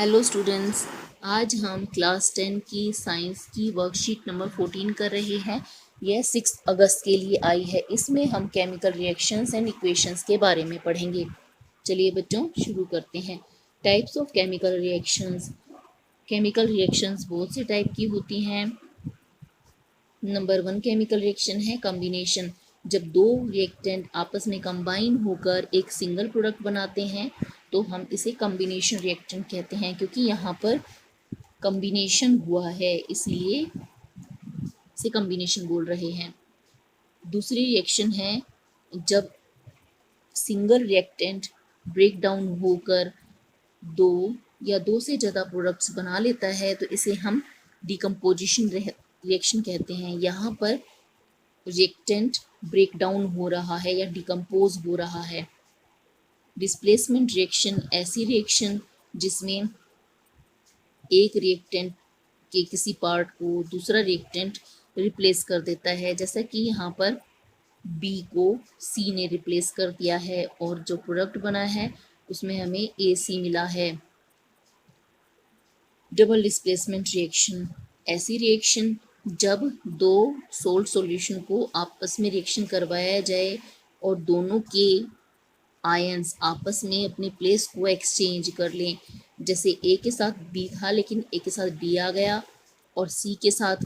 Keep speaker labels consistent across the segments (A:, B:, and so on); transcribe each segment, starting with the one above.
A: Hello students, आज हम class 10 की साइंस की वर्कशीट नंबर 14 कर रहे हैं। यह 6 अगस्त के लिए आई है। इसमें हम केमिकल रिएक्शंस एंड इक्वेशंस के बारे में पढ़ेंगे। चलिए बच्चों शुरू करते हैं। Types of chemical reactions. Chemical reactions बहुत से टाइप की होती हैं। नंबर 1 केमिकल रिएक्शन है कॉम्बिनेशन। जब दो रिएक्टेंट आपस में कंबाइन होकर एक सिंगल प्रोडक्ट बनाते हैं तो हम इसे कॉम्बिनेशन रिएक्टेंट कहते हैं, क्योंकि यहाँ पर कॉम्बिनेशन हुआ है इसलिए इसे कॉम्बिनेशन बोल रहे हैं। दूसरी रिएक्शन है जब सिंगल रिएक्टेंट ब्रेक डाउन होकर दो या दो से ज़्यादा प्रोडक्ट्स बना लेता है तो इसे हम डिकम्पोजिशन रिएक्शन कहते हैं। यहाँ पर रिएक्टेंट ब्रेक डाउन हो रहा है या डिकम्पोज हो रहा है। डिस्प्लेसमेंट रिएक्शन ऐसी रिएक्शन जिसमें एक रिएक्टेंट के किसी पार्ट को दूसरा रिएक्टेंट रिप्लेस कर देता है, जैसा कि यहाँ पर बी को सी ने रिप्लेस कर दिया है और जो प्रोडक्ट बना है उसमें हमें ए सी मिला है। डबल डिस्प्लेसमेंट रिएक्शन ऐसी रिएक्शन जब दो सोल्ट सॉल्यूशन को आपस में रिएक्शन करवाया जाए और दोनों के आयंस आपस में अपने प्लेस को एक्सचेंज कर लें। जैसे ए के साथ बी था लेकिन ए के साथ डी आ गया, और सी के साथ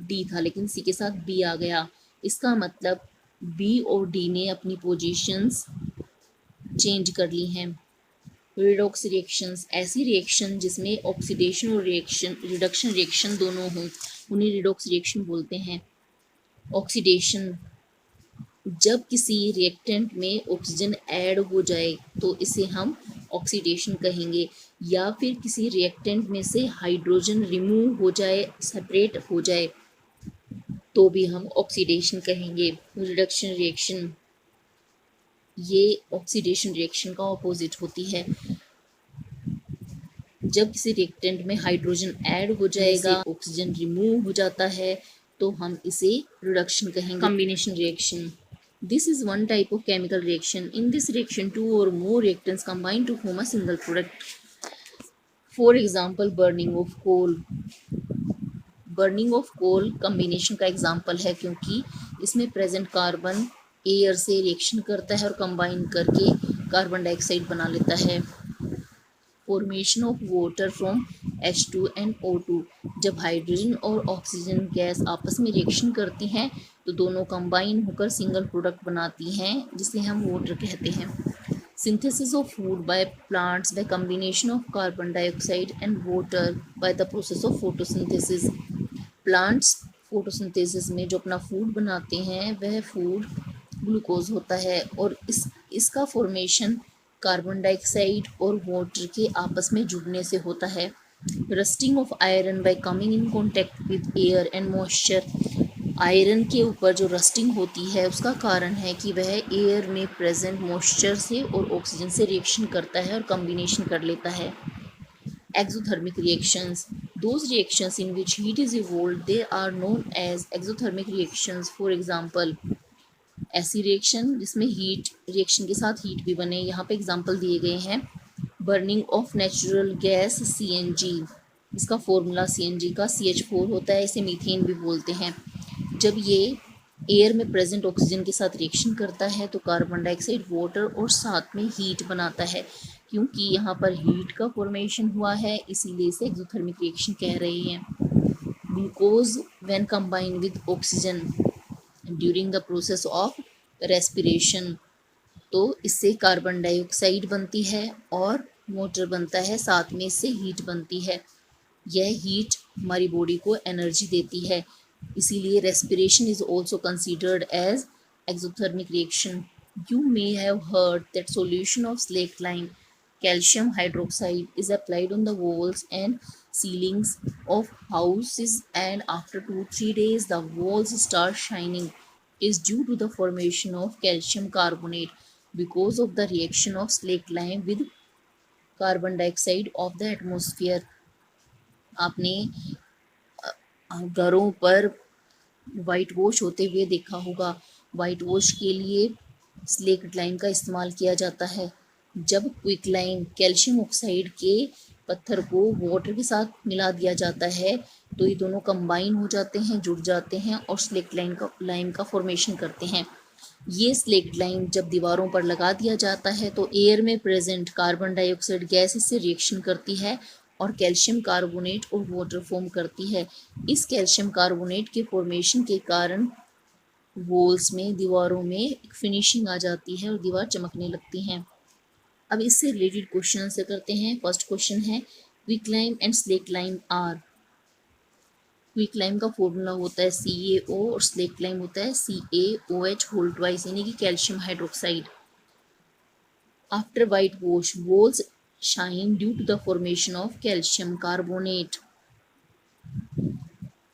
A: डी था लेकिन सी के साथ बी आ गया। इसका मतलब बी और डी ने अपनी पोजीशंस चेंज कर ली हैं। रिडॉक्स रिएक्शंस ऐसी रिएक्शन जिसमें ऑक्सीडेशन और रिडक्शन रिएक्शन दोनों हों, उन्हें रिडॉक्स रिएक्शन बोलते हैं। ऑक्सीडेशन जब किसी रिएक्टेंट में ऑक्सीजन ऐड हो जाए तो इसे हम ऑक्सीडेशन कहेंगे, या फिर किसी रिएक्टेंट में से हाइड्रोजन रिमूव हो जाए, सेपरेट हो जाए तो भी हम ऑक्सीडेशन कहेंगे। रिडक्शन रिएक्शन ये ऑक्सीडेशन रिएक्शन का ऑपोजिट होती है। जब किसी रिएक्टेंट में हाइड्रोजन ऐड हो जाएगा, ऑक्सीजन रिमूव हो जाता है तो हम इसे रिडक्शन कहेंगे। Combination reaction This is one type of chemical reaction. In this reaction, two or more reactants combine to form a single product. For example, burning of coal. Burning of coal combination का example है, क्योंकि इसमें present carbon air से reaction करता है और combine करके carbon dioxide बना लेता है। Formation of water from H2 and O2। जब हाइड्रोजन और ऑक्सीजन गैस आपस में रिएक्शन करती हैं तो दोनों कंबाइन होकर सिंगल प्रोडक्ट बनाती हैं जिसे हम वाटर कहते हैं। Synthesis of food by plants by combination of carbon dioxide and water by the process of photosynthesis. Plants photosynthesis में जो अपना फूड बनाते हैं वह फूड ग्लूकोज होता है, और इसका फॉर्मेशन कार्बन डाइऑक्साइड और वाटर के आपस में जुड़ने से होता है। Rusting of iron bye coming in contact with air and moisture. Iron के ऊपर जो रस्टिंग होती है उसका कारण है कि वह एयर में प्रेजेंट मॉइस्चर से और ऑक्सीजन से रिएक्शन करता है और कॉम्बिनेशन कर लेता है। Exothermic reactions those reactions in which heat is evolved, they are known as exothermic reactions. For example, ऐसी रिएक्शन जिसमें हीट रिएक्शन के साथ हीट भी बने। यहाँ पे एग्जांपल दिए गए हैं। Burning of natural gas CNG, इसका फॉर्मूला CNG का CH4 होता है, इसे मीथेन भी बोलते हैं। जब ये एयर में प्रेजेंट ऑक्सीजन के साथ रिएक्शन करता है तो कार्बन डाइऑक्साइड वाटर और साथ में हीट बनाता है। क्योंकि यहाँ पर हीट का फॉर्मेशन हुआ है इसीलिए इसे एक्सोथर्मिक रिएक्शन कह रहे हैं। Glucose when combine with oxygen during the process of respiration, तो इससे कार्बन डाइऑक्साइड बनती है और वाटर बनता है, साथ में इससे हीट बनती है। यह हीट हमारी बॉडी को एनर्जी देती है, इसीलिए respiration is also considered as exothermic reaction. You may have heard that solution of slaked lime calcium hydroxide is applied on the walls and ceilings of houses, and after 2-3 days the walls start shining, is due to the formation of calcium carbonate because of the reaction of slaked lime with carbon dioxide of the atmosphere। आपने घरों पर white wash होते हुए देखा होगा। White wash के लिए slaked lime का इस्तेमाल किया जाता है। जब क्विक लाइम कैल्शियम ऑक्साइड के पत्थर को वाटर के साथ मिला दिया जाता है तो ये दोनों कंबाइन हो जाते हैं, जुड़ जाते हैं और स्लेक्ट लाइन का फॉर्मेशन करते हैं। ये स्लेक्ट लाइन जब दीवारों पर लगा दिया जाता है तो एयर में प्रेजेंट कार्बन डाइऑक्साइड गैस इससे रिएक्शन करती है और कैल्शियम कार्बोनेट और वाटर फॉर्म करती है। इस कैल्शियम कार्बोनेट के फॉर्मेशन के कारण वॉल्स में, दीवारों में एक फिनिशिंग आ जाती है और दीवार चमकने लगती हैं। अब इससे रिलेटेड क्वेश्चन आंसर करते हैं। फर्स्ट क्वेश्चन है क्विकलाइम एंड स्लेक्लाइम आर। क्विकलाइम का फॉर्मूला होता है CaO और स्लेक्लाइम होता है CaOH होल ट्वाइस यानी कि calcium hydroxide. After whitewash walls shine due to the formation of calcium carbonate.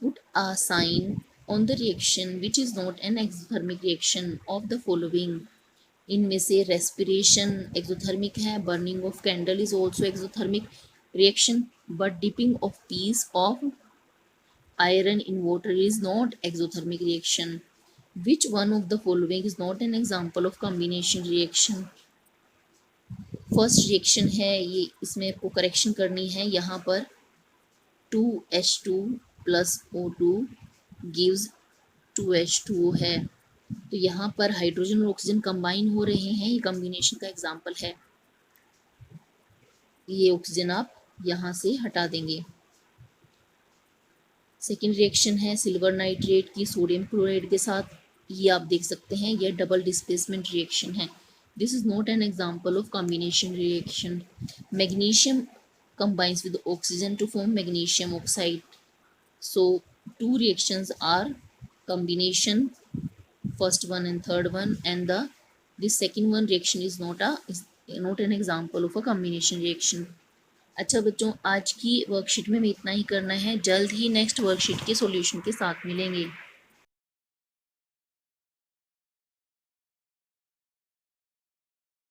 A: Put a sign on the reaction which is not an exothermic reaction of the following. इनमें से respiration exothermic है, burning of candle is also exothermic reaction, but dipping of peace of iron in water is not exothermic reaction. Which one of the following is not an example of combination reaction? First reaction है ये, इसमें आपको correction करनी है। यहाँ पर 2H2 plus O2 gives 2H2O है, तो यहाँ पर हाइड्रोजन और ऑक्सीजन कंबाइन हो रहे हैं, ये कॉम्बिनेशन का एग्जाम्पल है। ये ऑक्सीजन आप यहाँ से हटा देंगे। सेकेंड रिएक्शन है सिल्वर नाइट्रेट की सोडियम क्लोराइड के साथ, ये आप देख सकते हैं, यह डबल डिस्प्लेसमेंट रिएक्शन है। This is not an example of combination reaction. Magnesium combines with oxygen to form magnesium oxide. So two reactions are combination, first one and third one, and the second one reaction is not an example of a combination reaction. अच्छा बच्चों, आज की worksheet में इतना ही करना है। जल्द ही next worksheet के सॉल्यूशन के साथ मिलेंगे।